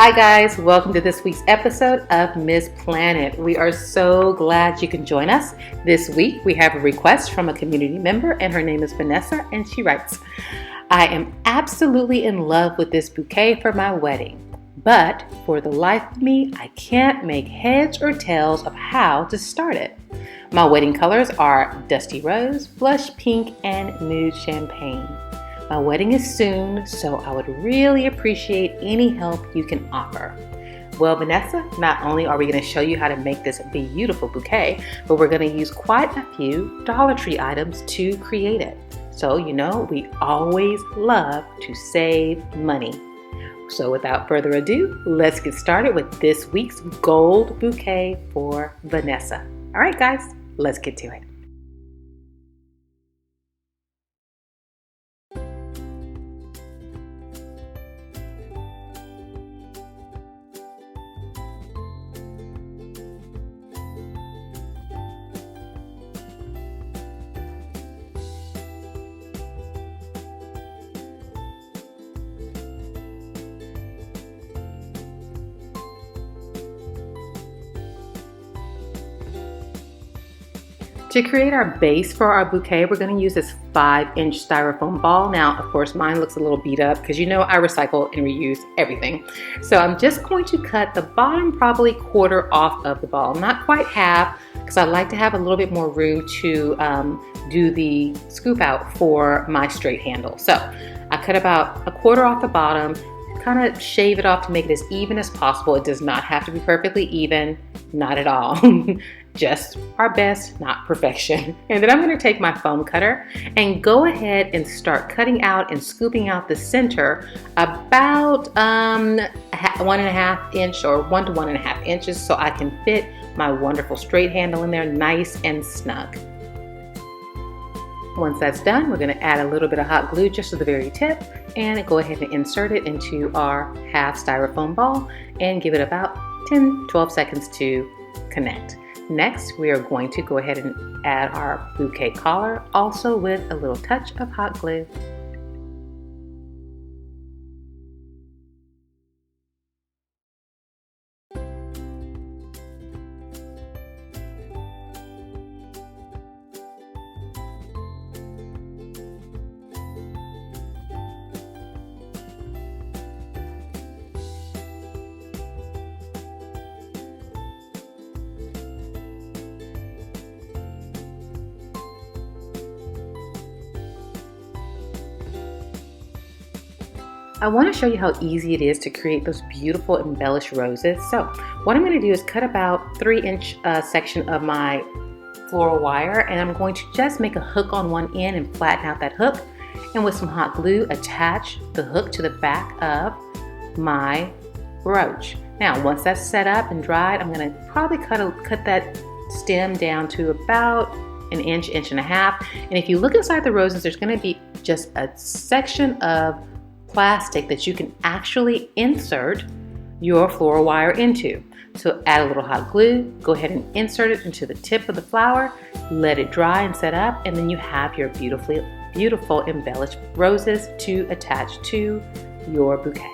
Hi guys, welcome to this week's episode of Miss Planet. We are so glad you can join us. This week we have a request from a community member and her name is Vanessa and she writes, I am absolutely in love with this bouquet for my wedding, but for the life of me, I can't make heads or tails of how to start it. My wedding colors are Dusty Rose, Blush Pink, and Nude Champagne. My wedding is soon, so I would really appreciate any help you can offer. Well, Vanessa, not only are we going to show you how to make this beautiful bouquet, but we're going to use quite a few Dollar Tree items to create it. So, we always love to save money. So without further ado, let's get started with this week's gold bouquet for Vanessa. All right, guys, let's get to it. To create our base for our bouquet, we're going to use this 5-inch styrofoam ball. Now, of course, mine looks a little beat up because I recycle and reuse everything. So I'm just going to cut the bottom probably quarter off of the ball, not quite half, because I like to have a little bit more room to do the scoop out for my straight handle. So I cut about a quarter off the bottom, kind of shave it off to make it as even as possible. It does not have to be perfectly even, not at all. Just our best, not perfection. And then I'm going to take my foam cutter and go ahead and start cutting out and scooping out the center about 1.5 inch or 1 to 1.5 inches so I can fit my wonderful straight handle in there nice and snug. Once that's done, we're going to add a little bit of hot glue just to the very tip and go ahead and insert it into our half styrofoam ball and give it about 10-12 seconds to connect. Next, we are going to go ahead and add our bouquet collar, also with a little touch of hot glue. I want to show you how easy it is to create those beautiful embellished roses. So what I'm going to do is cut about 3-inch section of my floral wire, and I'm going to just make a hook on one end and flatten out that hook, and with some hot glue attach the hook to the back of my brooch. Now once that's set up and dried, I'm going to probably cut that stem down to about an inch, 1.5 inches. And if you look inside the roses, there's going to be just a section of plastic that you can actually insert your floral wire into. So add a little hot glue, go ahead and insert it into the tip of the flower, let it dry and set up, and then you have your beautiful embellished roses to attach to your bouquet.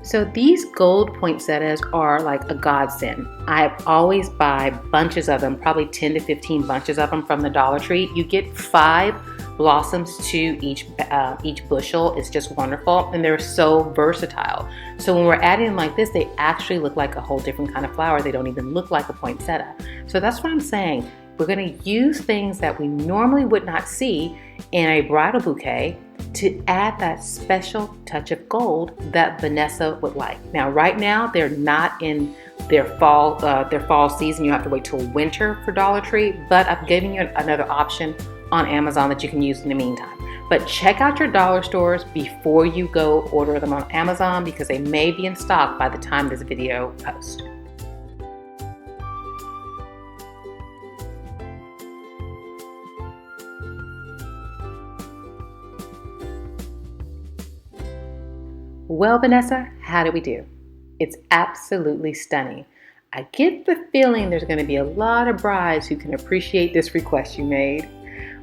So these gold poinsettias are like a godsend. I always buy bunches of them, probably 10 to 15 bunches of them from the Dollar Tree. You get 5 blossoms to each bushel is just wonderful, and they're so versatile. So when we're adding them like this, they actually look like a whole different kind of flower. They don't even look like a poinsettia. So that's what I'm saying. We're going to use things that we normally would not see in a bridal bouquet to add that special touch of gold that Vanessa would like. Now, right now, they're not in their fall season. You have to wait till winter for Dollar Tree, but I'm giving you another option on Amazon that you can use in the meantime. But check out your dollar stores before you go order them on Amazon, because they may be in stock by the time this video posts. Well, Vanessa, how did we do? It's absolutely stunning. I get the feeling there's going to be a lot of brides who can appreciate this request you made.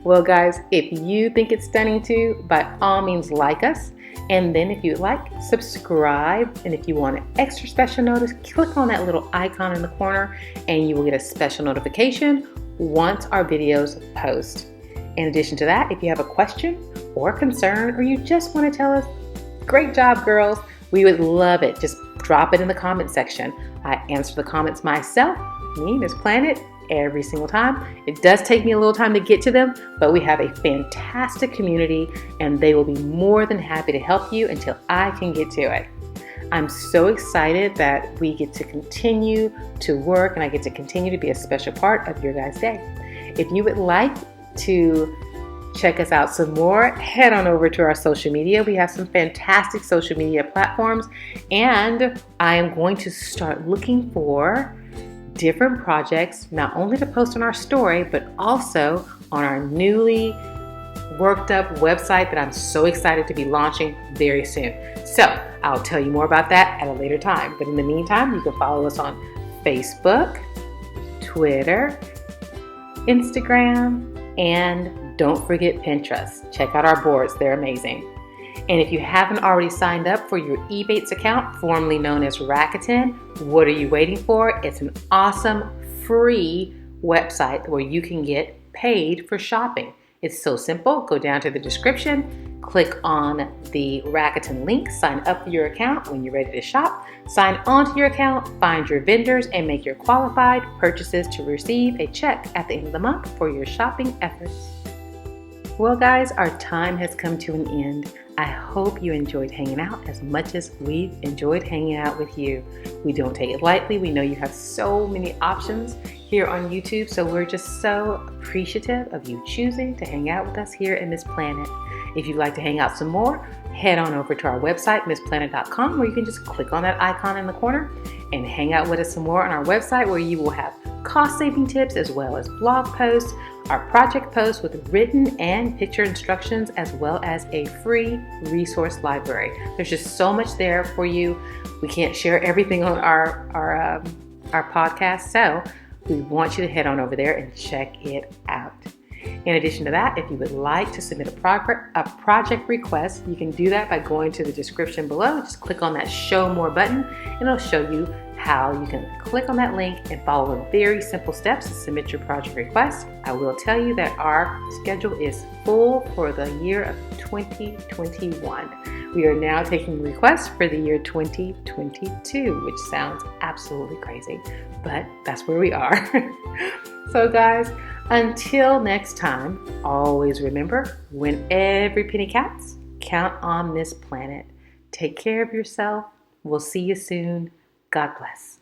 Well, guys, if you think it's stunning too, by all means like us. And then if you'd like, subscribe. And if you want an extra special notice, click on that little icon in the corner and you will get a special notification once our videos post. In addition to that, if you have a question or concern, or you just want to tell us, great job, girls, we would love it. Just drop it in the comment section. I answer the comments myself, me, MissPlanIt, every single time. It does take me a little time to get to them, but we have a fantastic community and they will be more than happy to help you until I can get to it. I'm so excited that we get to continue to work and I get to continue to be a special part of your guys' day. If you would like to check us out some more, head on over to our social media. We have some fantastic social media platforms, and I am going to start looking for different projects, not only to post on our story, but also on our newly worked up website that I'm so excited to be launching very soon. So I'll tell you more about that at a later time. But in the meantime, you can follow us on Facebook, Twitter, Instagram, and don't forget Pinterest. Check out our boards, they're amazing. And if you haven't already signed up for your Ebates account, formerly known as RAKUTEN, what are you waiting for? It's an awesome free website where you can get paid for shopping. It's so simple. Go down to the description, click on the Rakuten link, sign up for your account. When you're ready to shop, sign on to your account, find your vendors, and make your qualified purchases to receive a check at the end of the month for your shopping efforts. Well, guys, our time has come to an end. I hope you enjoyed hanging out as much as we've enjoyed hanging out with you. We don't take it lightly. We know you have so many options here on YouTube, so we're just so appreciative of you choosing to hang out with us here at MissPlanIt. If you'd like to hang out some more, head on over to our website, MissPlanIt.com, where you can just click on that icon in the corner and hang out with us some more on our website, where you will have cost-saving tips as well as blog posts, our project posts with written and picture instructions, as well as a free resource library. There's just so much there for you. We can't share everything on our podcast, so we want you to head on over there and check it out. In addition to that, if you would like to submit a project request, you can do that by going to the description below. Just click on that Show More button, and it'll show you how you can click on that link and follow the very simple steps to submit your project request. I will tell you that our schedule is full for the year of 2021. We are now taking requests for the year 2022, which sounds absolutely crazy, but that's where we are. So guys, until next time, always remember, when every penny counts, count on MissPlanIt. Take care of yourself. We'll see you soon. God bless.